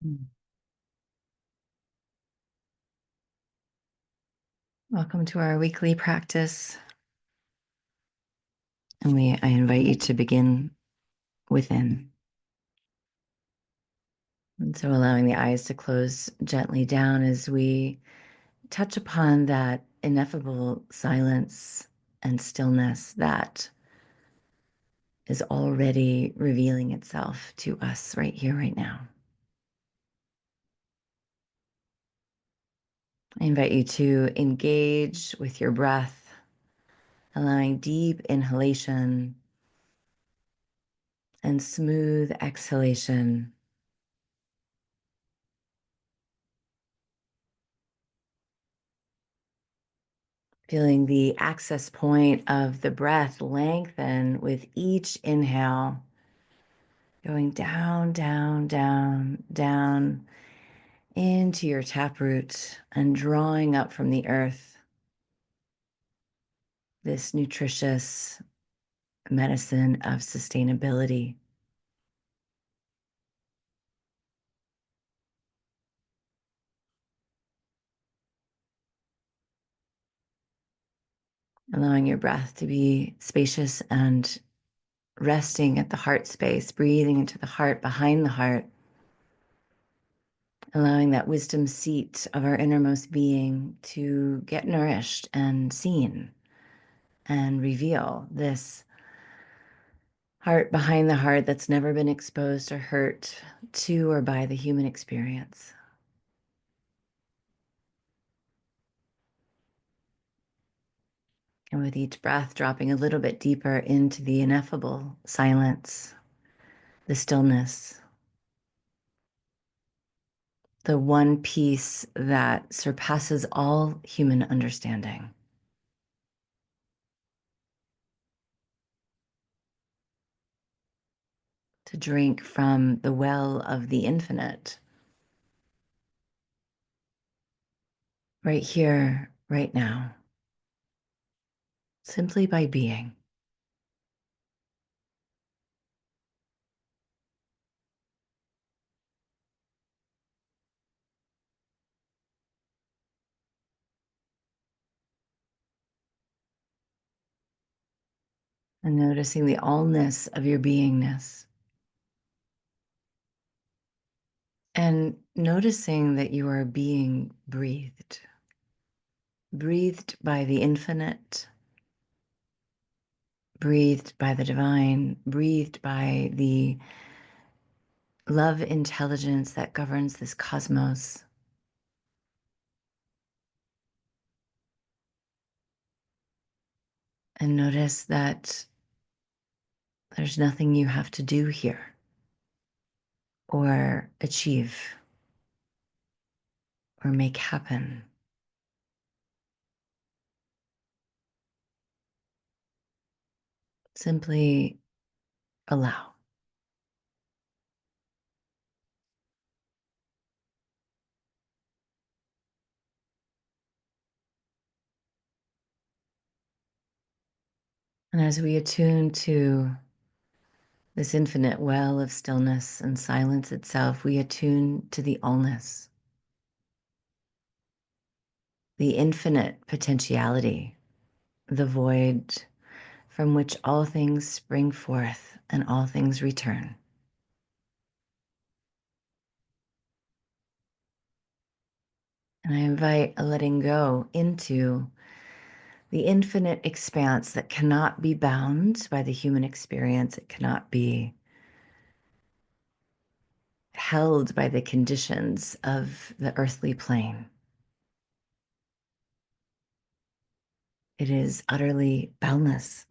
Mm. Welcome to our weekly practice. And I invite you to begin within. And so allowing the eyes to close gently down as we touch upon that ineffable silence and stillness that is already revealing itself to us right here, right now. I invite you to engage with your breath, allowing deep inhalation and smooth exhalation. Feeling the access point of the breath lengthen with each inhale, going down, down, down, down into your taproot and drawing up from the earth this nutritious medicine of sustainability. Allowing your breath to be spacious and resting at the heart space, breathing into the heart, behind the heart, allowing that wisdom seat of our innermost being to get nourished and seen and reveal this heart behind the heart that's never been exposed or hurt to or by the human experience. And with each breath, dropping a little bit deeper into the ineffable silence, the stillness, the one peace that surpasses all human understanding. To drink from the well of the infinite, right here, right now, simply by being. And noticing the allness of your beingness. And noticing that you are being breathed, breathed by the infinite, breathed by the divine, breathed by the love intelligence that governs this cosmos. And notice that there's nothing you have to do here or achieve or make happen. Simply allow. And as we attune to this infinite well of stillness and silence itself, we attune to the allness, the infinite potentiality, the void from which all things spring forth and all things return. And I invite a letting go into the infinite expanse that cannot be bound by the human experience. It cannot be held by the conditions of the earthly plane. It is utterly boundless,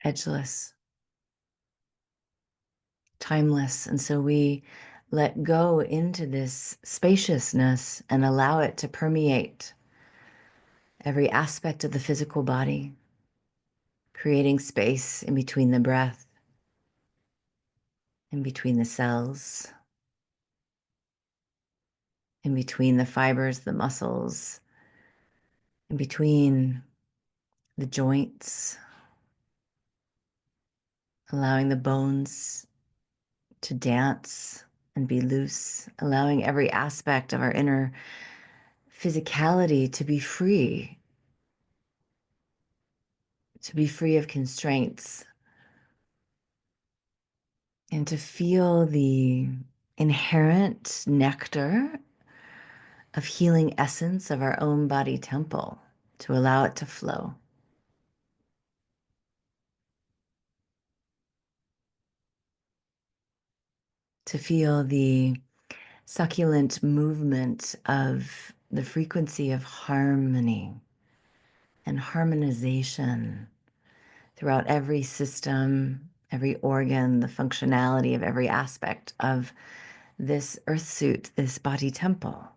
edgeless, timeless. And so we let go into this spaciousness and allow it to permeate every aspect of the physical body, creating space in between the breath, in between the cells, in between the fibers, the muscles, in between the joints, allowing the bones to dance and be loose, allowing every aspect of our inner physicality to be free of constraints, and to feel the inherent nectar of healing essence of our own body temple, to allow it to flow. To feel the succulent movement of the frequency of harmony and harmonization throughout every system, every organ, the functionality of every aspect of this earth suit, this body temple.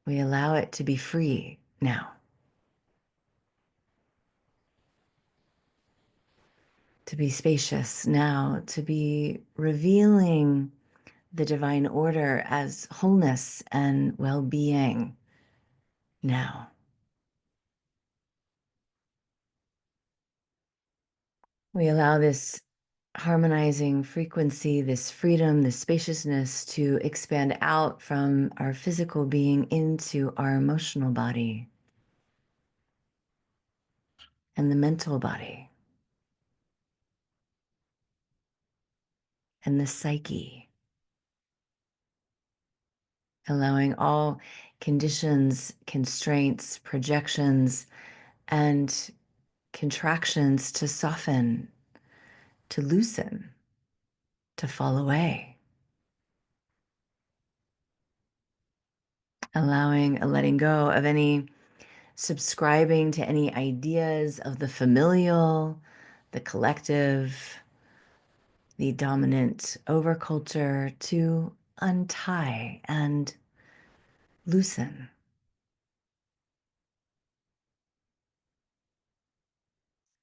We allow it to be free now, to be spacious now, to be revealing the divine order as wholeness and well-being now. We allow this harmonizing frequency, this freedom, this spaciousness to expand out from our physical being into our emotional body and the mental body and the psyche, allowing all conditions, constraints, projections, and contractions to soften, to loosen, to fall away. Allowing a letting go of any subscribing to any ideas of the familial, the collective, the dominant overculture, to untie and loosen.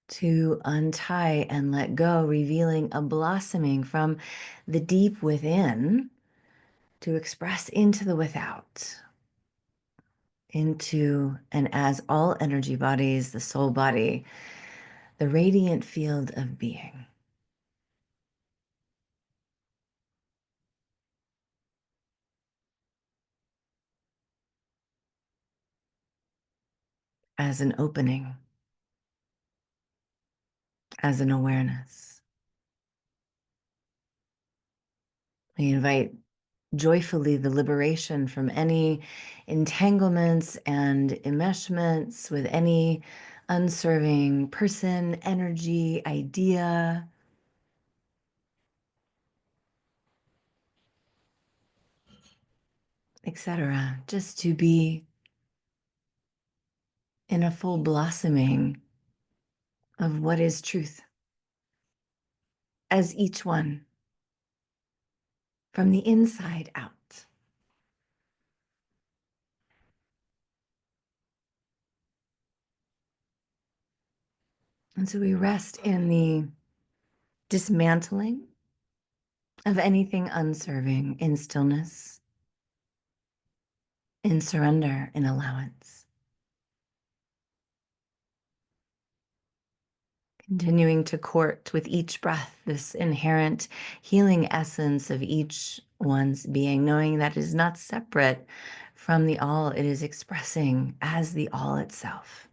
To untie and let go, revealing a blossoming from the deep within to express into the without, into and as all energy bodies, the soul body, the radiant field of being. As an opening, as an awareness. We invite joyfully the liberation from any entanglements and enmeshments with any unserving person, energy, idea, etc. Just to be in a full blossoming of what is truth as each one from the inside out. And so we rest in the dismantling of anything unserving, in stillness, in surrender, in allowance. Continuing to court with each breath this inherent healing essence of each one's being, knowing that it is not separate from the all, it is expressing as the all itself.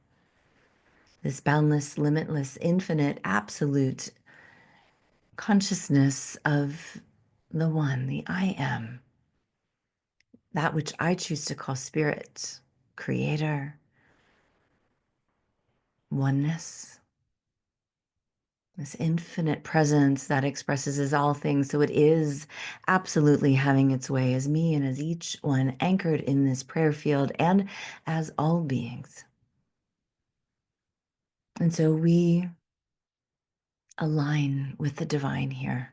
This boundless, limitless, infinite, absolute consciousness of the one, the I am, that which I choose to call spirit, creator, oneness. This infinite presence that expresses as all things. So it is absolutely having its way as me and as each one anchored in this prayer field and as all beings. And so we align with the divine here.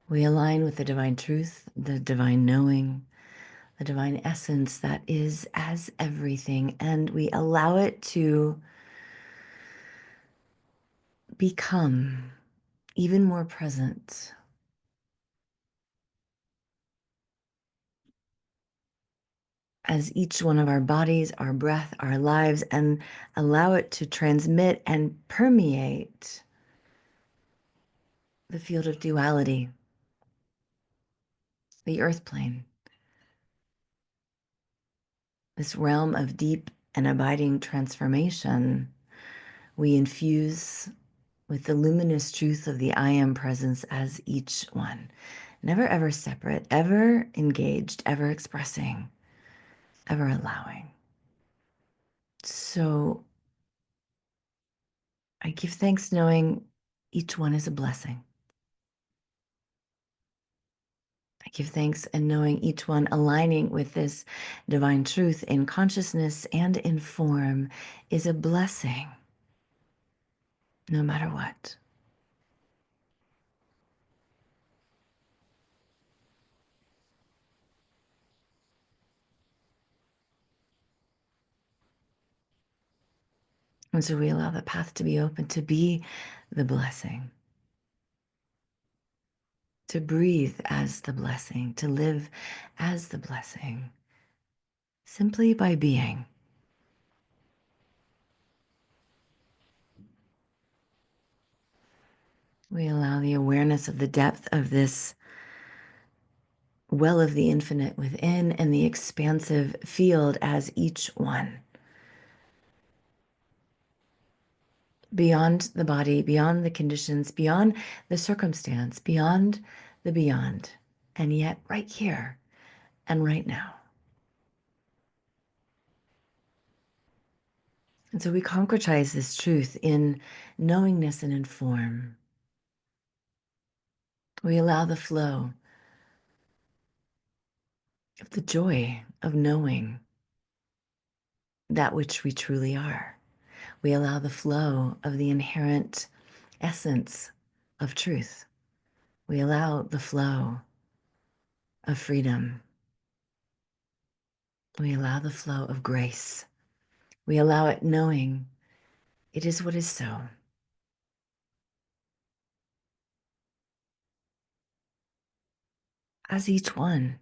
We align with the divine truth, the divine knowing, the divine essence that is as everything. And we allow it to become even more present as each one of our bodies, our breath, our lives, and allow it to transmit and permeate the field of duality, the earth plane, this realm of deep and abiding transformation. We infuse with the luminous truth of the I am presence as each one, never ever separate, ever engaged, ever expressing, ever allowing. So I give thanks knowing each one is a blessing. I give thanks and knowing each one aligning with this divine truth in consciousness and in form is a blessing, no matter what. And so we allow the path to be open, to be the blessing, to breathe as the blessing, to live as the blessing, simply by being. We allow the awareness of the depth of this well of the infinite within and the expansive field as each one. Beyond the body, beyond the conditions, beyond the circumstance, beyond the beyond, and yet right here and right now. And so we concretize this truth in knowingness and in form. We allow the flow of the joy of knowing that which we truly are. We allow the flow of the inherent essence of truth. We allow the flow of freedom. We allow the flow of grace. We allow it knowing it is what is so. As each one,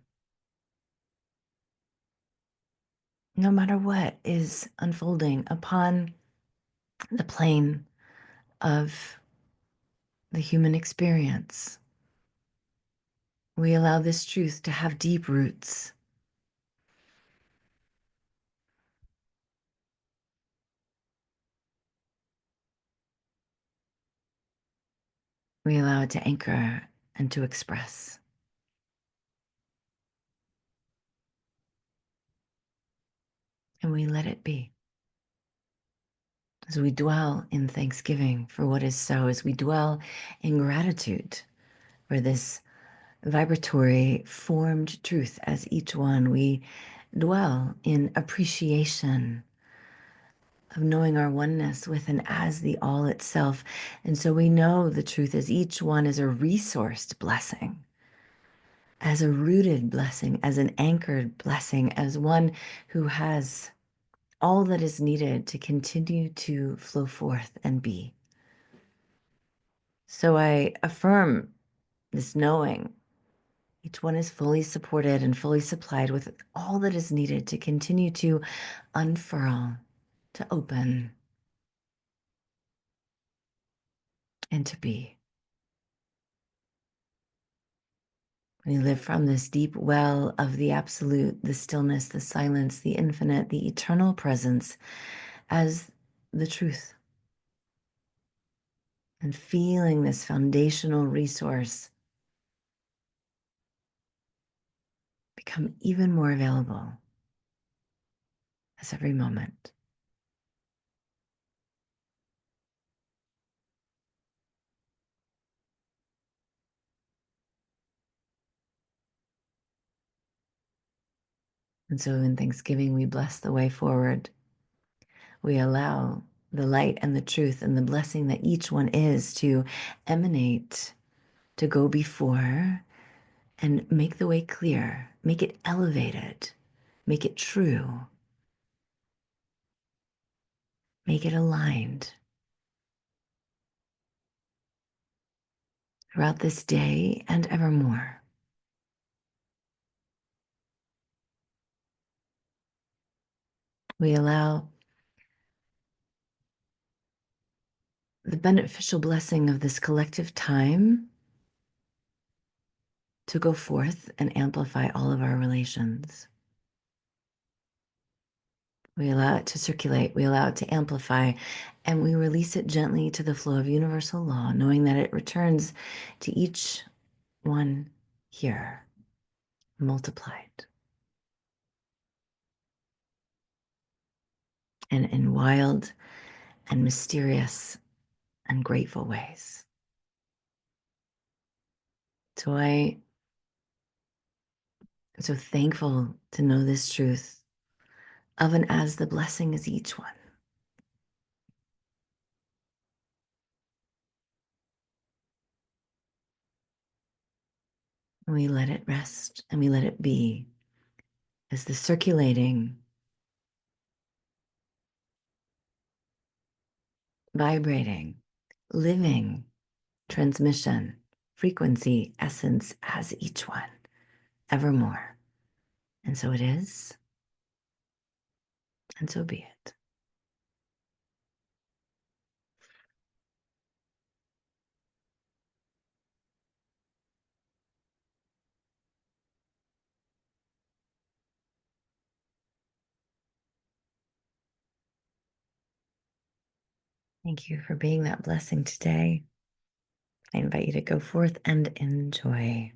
no matter what is unfolding upon the plane of the human experience, we allow this truth to have deep roots. We allow it to anchor and to express. And we let it be. As we dwell in thanksgiving for what is so, as we dwell in gratitude for this vibratory formed truth as each one, we dwell in appreciation of knowing our oneness with and as the all itself. And so we know the truth as each one is a resourced blessing, as a rooted blessing, as an anchored blessing, as one who has all that is needed to continue to flow forth and be. So I affirm this knowing each one is fully supported and fully supplied with all that is needed to continue to unfurl, to open, and to be. We live from this deep well of the absolute, the stillness, the silence, the infinite, the eternal presence as the truth. And feeling this foundational resource become even more available as every moment. And so in Thanksgiving, we bless the way forward. We allow the light and the truth and the blessing that each one is to emanate, to go before and make the way clear, make it elevated, make it true, make it aligned. Throughout this day and evermore. We allow the beneficial blessing of this collective time to go forth and amplify all of our relations. We allow it to circulate, we allow it to amplify, and we release it gently to the flow of universal law, knowing that it returns to each one here, multiplied. And in wild and mysterious and grateful ways. So I am so thankful to know this truth of and as the blessing is each one. And we let it rest and we let it be as the circulating, vibrating, living transmission, frequency, essence as each one, evermore. And so it is, and so be it. Thank you for being that blessing today. I invite you to go forth and enjoy.